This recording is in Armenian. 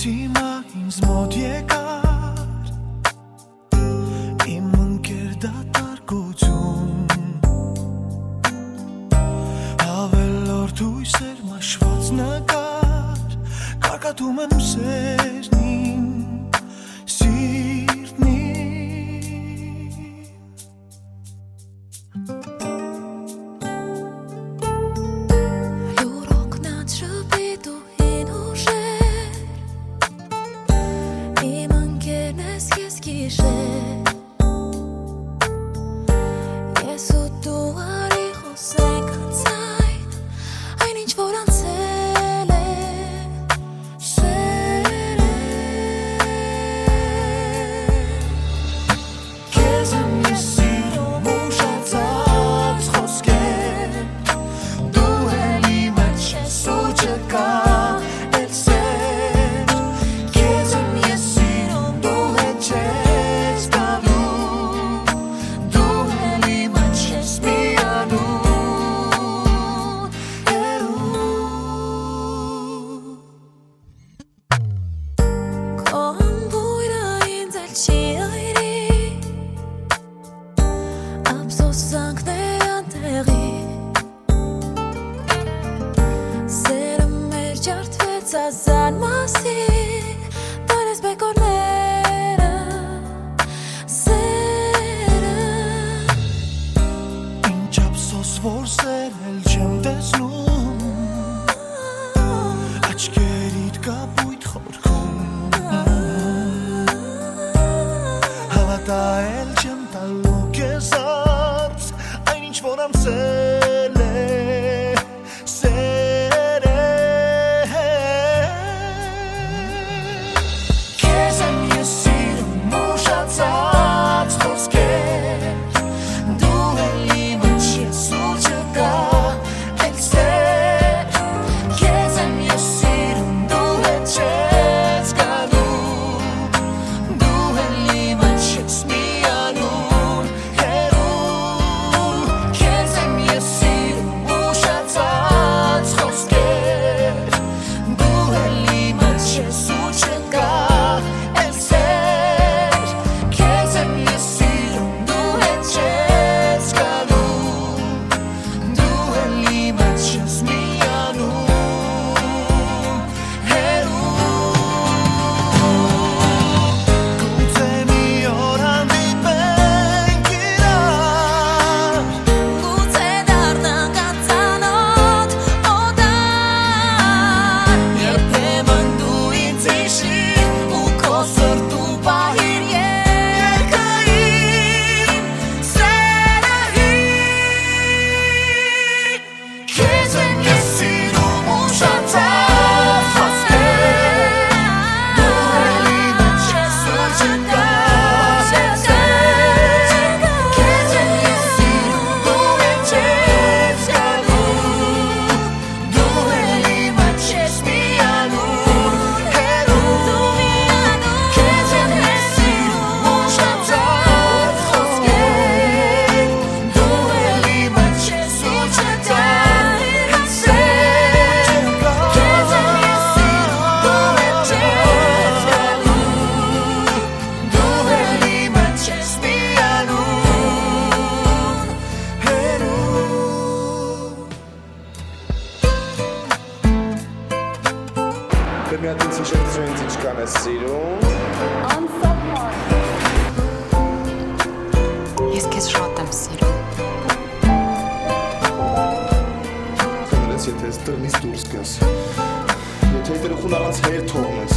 հիմա ինձ մոտ եկար իմ ընկեր դատարկություն ավելորդ հույսեր մաշված նկար կարկատում եմ սերնին Ես ու դու արի խոսենք անցայն այն ինչ որ անցել է սեր է Քեզ եմ ես սիրում ուշացած խոսքեր դու էլ իմ ես ու չկա էլ սեր Քեզ եմ ես սիրում դու հետ չես Zan մասին տարես բեկորները սերը Ինչ ափսոս որ սերել չեմ տեսնում Աչքերիդ կապույտ խորքում Հավատա էլ չեմ տալու քեզ արդ Այն ինչ որ անցել է Մի հատ ինձ հիշեցրու ինձ ինչքան ես սիրում Անսահման Ես քեզ շատ եմ սիրում Խնդրես, եթե ես տրնից դուրս գաս Եթե երեխուն առանց հեր թողնես